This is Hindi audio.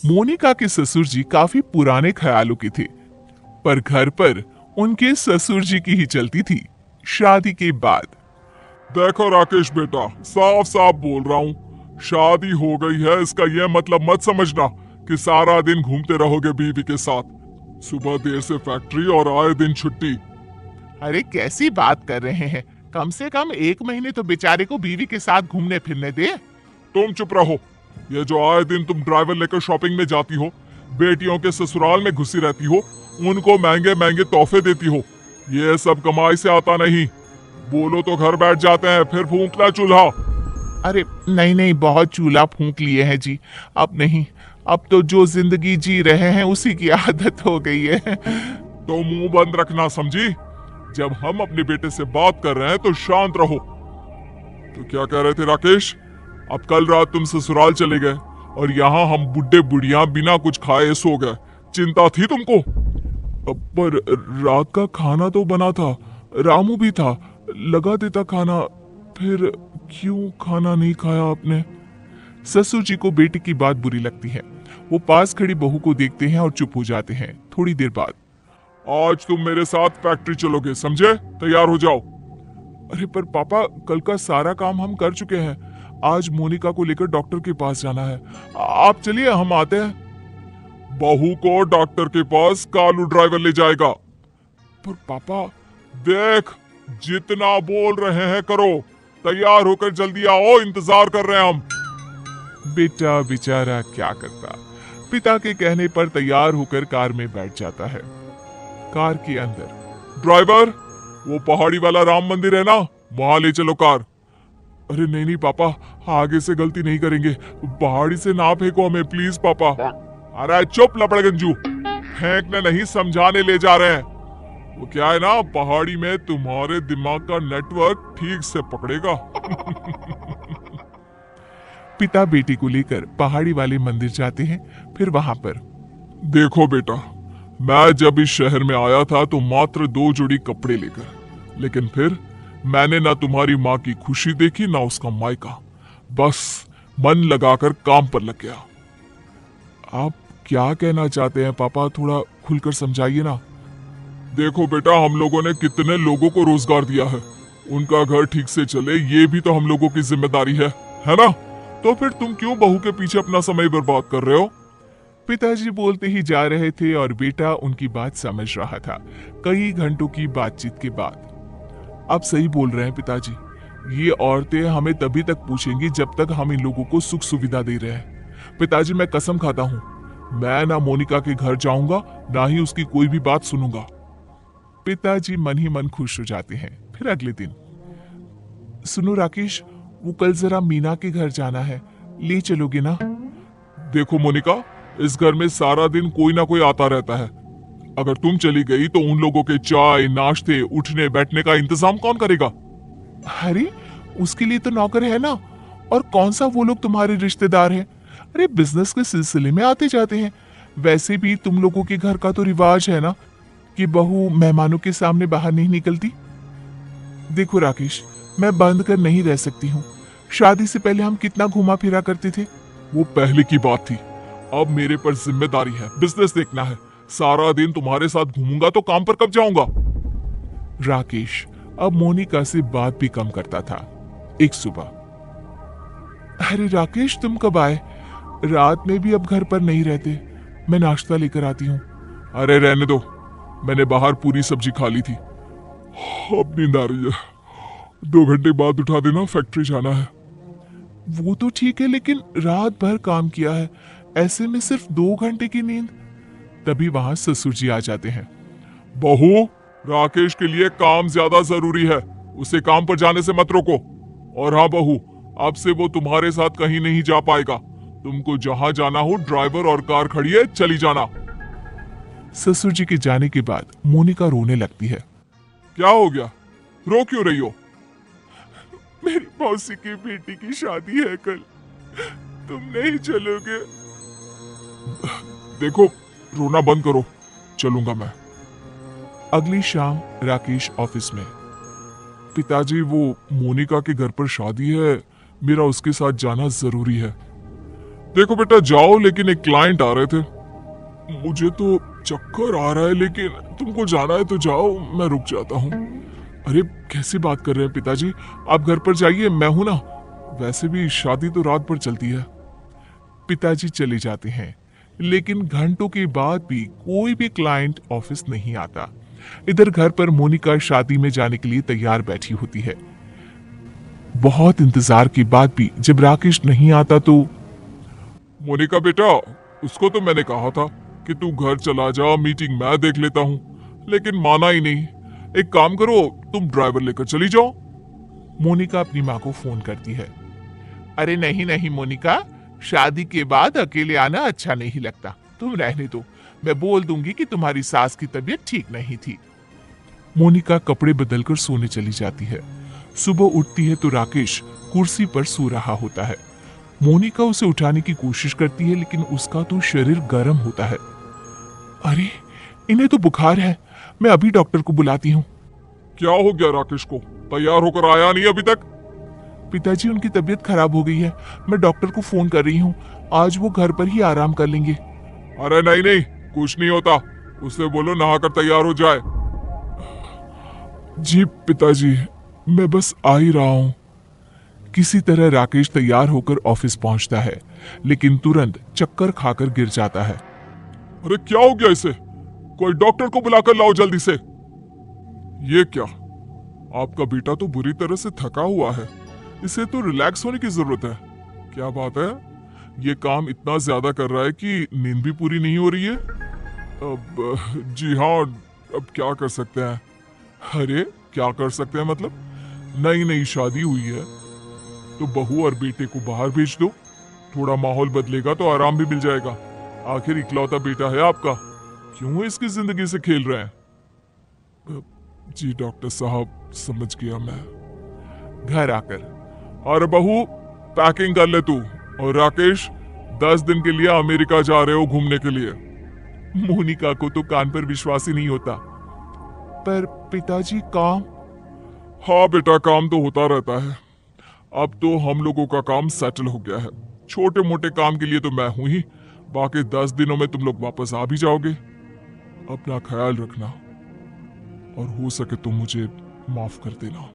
मोनिका के ससुर जी काफी पुराने ख्यालों के थे, पर घर पर उनके ससुर जी की ही चलती थी। शादी के बाद देखो राकेश बेटा, साफ साफ बोल रहा हूँ, शादी हो गई है इसका यह मतलब मत समझना कि सारा दिन घूमते रहोगे बीवी के साथ। सुबह देर से फैक्ट्री और आए दिन छुट्टी। अरे कैसी बात कर रहे हैं, कम से कम 1 महीने तो बेचारे को बीवी के साथ घूमने फिरने दे। तुम चुप रहो। ये जो आए दिन तुम ड्राइवर लेकर शॉपिंग में जाती हो, बेटियों के ससुराल में घुसी रहती हो, उनको महंगे महंगे तोहफे देती हो, ये सब कमाई से आता नहीं। बोलो तो घर बैठ जाते हैं, फिर फूंकना चूल्हा। अरे नहीं नहीं, बहुत चूल्हा फूंक लिए हैं जी, अब नहीं। अब तो जो जिंदगी जी रहे हैं उसी की आदत हो गई है। तो मुंह बंद रखना, समझी? जब हम अपने बेटे से बात कर रहे हैं तो शांत रहो। तो क्या कह रहे थे राकेश? अब कल रात तुम ससुराल चले गए और यहाँ हम बुढ़े बुढ़िया बिना कुछ खाए सो गए। चिंता थी तुमको? पर रात का खाना तो बना था, रामू भी था, लगा देता खाना, फिर क्यों खाना नहीं खाया आपने? ससुर जी को बेटी की बात बुरी लगती है। वो पास खड़ी बहू को देखते हैं और चुप हो जाते हैं। थोड़ी देर बाद, आज तुम मेरे साथ फैक्ट्री चलोगे, समझे? तैयार हो जाओ। अरे पर पापा, कल का सारा काम हम कर चुके हैं। आज मोनिका को लेकर डॉक्टर के पास जाना है। आप चलिए, हम आते हैं। बहू को डॉक्टर के पास कालू ड्राइवर ले जाएगा। पर पापा, देख, जितना बोल रहे हैं करो। तैयार होकर जल्दी आओ, इंतजार कर रहे हैं हम। बेटा बेचारा क्या करता, पिता के कहने पर तैयार होकर कार में बैठ जाता है। कार के अंदर, ड्राइवर, वो पहाड़ी वाला राम मंदिर है ना, वहां ले चलो कार। अरे नहीं नहीं पापा, आगे से गलती नहीं करेंगे, पहाड़ी से ना फेंको हमें प्लीज पापा। अरे चुप लपड़गंजू, फेंकने नहीं समझाने ले जा रहे हैं। वो क्या है ना, पहाड़ी में तुम्हारे दिमाग का नेटवर्क ठीक से पकड़ेगा। पिता बेटी को लेकर पहाड़ी वाले मंदिर जाते हैं। फिर वहां पर, देखो बेटा, मैं जब इस शहर में आया था तो मात्र 2 जोड़ी कपड़े लेकर, लेकिन फिर मैंने ना तुम्हारी माँ की खुशी देखी ना उसका मायका, बस मन लगाकर काम पर लग गया। आप क्या कहना चाहते हैं पापा, थोड़ा खुलकर समझाइए ना। देखो बेटा, हम लोगों ने कितने लोगों को रोजगार दिया है, उनका घर ठीक से चले ये भी तो हम लोगों की जिम्मेदारी है ना? तो फिर तुम क्यों बहू के पीछे अपना समय बर्बाद कर रहे हो? पिताजी बोलते ही जा रहे थे और बेटा उनकी बात समझ रहा था। कई घंटों की बातचीत के बाद, आप सही बोल रहे हैं पिताजी, ये औरतें हमें तभी तक पूछेंगी जब तक हम इन लोगों को सुख सुविधा दे रहे हैं। पिताजी, मैं कसम खाता हूँ, मैं ना मोनिका के घर जाऊंगा, ना ही उसकी कोई भी बात सुनूंगा। पिताजी मन ही मन खुश हो जाते हैं। फिर अगले दिन, सुनो राकेश, वो कल जरा मीना के घर जाना है, ले चलोगे ना? देखो मोनिका, इस घर में सारा दिन कोई ना कोई आता रहता है। अगर तुम चली गई तो उन लोगों के चाय नाश्ते उठने बैठने का इंतजाम कौन करेगा? अरे उसके लिए तो नौकर है ना, और कौन सा वो लोग तुम्हारे रिश्तेदार हैं? अरे बिजनेस के सिलसिले में आते जाते हैं। वैसे भी तुम लोगों के घर का तो रिवाज है ना कि बहू मेहमानों के सामने बाहर नहीं निकलती। देखो राकेश, मैं बंद कर नहीं रह सकती हूँ। शादी से पहले हम कितना घुमा फिरा करते थे। वो पहले की बात थी, अब मेरे पर जिम्मेदारी है, बिजनेस देखना है। सारा दिन तुम्हारे साथ घूमूंगा तो काम पर कब जाऊंगा? राकेश अब मोनिका से बात भी कम करता था। एक सुबह, अरे राकेश तुम कब आए? रात में भी अब घर पर नहीं रहते, मैं नाश्ता लेकर आती हूँ। अरे रहने दो, मैंने बाहर पूरी सब्जी खा ली थी, अब नींद आ रही है। 2 घंटे बाद उठा देना, फैक्ट्री जाना है। वो तो ठीक है, लेकिन रात भर काम किया है, ऐसे में सिर्फ 2 घंटे की नींद। तभी वहां ससुर जी आ जाते हैं। बहू, राकेश के लिए काम ज्यादा जरूरी है, उसे काम पर जाने से मत रोको। और हाँ बहू, अब से वो तुम्हारे साथ कहीं नहीं जा पाएगा। तुमको जहां जाना हो ड्राइवर और कार खड़ी है, चली जाना। ससुर जी के जाने के बाद मोनिका रोने लगती है। क्या हो गया, रो क्यों रही हो? मेरी मौसी की बेटी की शादी है कल, तुम नहीं चलोगे? देखो, रोना बंद करो, चलूंगा मैं। अगली शाम राकेश ऑफिस में, पिताजी वो मोनिका के घर पर शादी है, मेरा उसके साथ जाना जरूरी है। देखो बेटा जाओ, लेकिन एक क्लाइंट आ रहे थे। मुझे तो चक्कर आ रहा है, लेकिन तुमको जाना है तो जाओ, मैं रुक जाता हूँ। अरे कैसी बात कर रहे हैं पिताजी, आप घर पर जाइए, मैं हूं ना। वैसे भी शादी तो रात भर चलती है। पिताजी चले जाते हैं, लेकिन घंटों के बाद भी कोई भी क्लाइंट ऑफिस नहीं आता। इधर घर पर मोनिका शादी में जाने के लिए तैयार बैठी होती है। बहुत इंतजार के बाद भी जब राकेश नहीं आता तो मोनिका बेटा, उसको तो मैंने कहा था कि तू घर चला जा, मीटिंग मैं देख लेता हूँ, लेकिन माना ही नहीं। एक काम करो, तुम ड्राइवर लेकर चली जाओ। मोनिका अपनी माँ को फोन करती है। अरे नहीं नहीं मोनिका, शादी के बाद अकेले आना अच्छा नहीं लगता, तुम रहने दो। मैं बोल दूंगी कि तुम्हारी सास की तबीयत ठीक नहीं थी। मोनिका कपड़े बदलकर सोने चली जाती है। सुबह उठती है तो राकेश कुर्सी पर सो रहा होता है। मोनिका उसे उठाने की कोशिश करती है, लेकिन उसका तो शरीर गर्म होता है। अरे इन्हें तो बुखार है, मैं अभी डॉक्टर को बुलाती हूँ। क्या हो गया राकेश को? तैयार होकर आया नहीं अभी तक? पिताजी उनकी तबीयत खराब हो गई है, मैं डॉक्टर को फोन कर रही हूँ, आज वो घर पर ही आराम कर लेंगे। अरे नहीं नहीं, कुछ नहीं होता, उससे बोलो नहाकर तैयार हो जाए। जी पिताजी, मैं बस आ ही रहा हूँ। किसी तरह राकेश तैयार होकर ऑफिस पहुंचता है, लेकिन तुरंत चक्कर खाकर गिर जाता है। अरे क्या हो गया इसे? कोई डॉक्टर को बुलाकर लाओ जल्दी से। ये क्या, आपका बेटा तो बुरी तरह से थका हुआ है, इसे तो रिलैक्स होने की जरूरत है। क्या बात है, ये काम इतना ज्यादा कर रहा है कि नींद भी पूरी नहीं हो रही है। जी हाँ, अब क्या कर सकते हैं। अरे क्या कर सकते हैं मतलब, नई नई शादी हुई है तो बहू और बेटे को बाहर भेज दो, थोड़ा माहौल बदलेगा तो आराम भी मिल जाएगा। आखिर इकलौता बेटा है आपका, क्यों इसकी जिंदगी से खेल रहे हैं? जी डॉक्टर साहब, समझ गया मैं। घर आकर, अरे बहू पैकिंग कर ले तू, और राकेश 10 दिन के लिए अमेरिका जा रहे हो घूमने के लिए। मोनिका को तो कान पर विश्वास ही नहीं होता। पर पिताजी काम? हाँ बेटा, काम तो होता रहता है। अब तो हम लोगों का काम सेटल हो गया है। छोटे मोटे काम के लिए तो मैं हूं ही, बाकी 10 दिनों में तुम लोग वापस आ भी जाओगे। अपना ख्याल रखना, और हो सके तो मुझे माफ कर देना।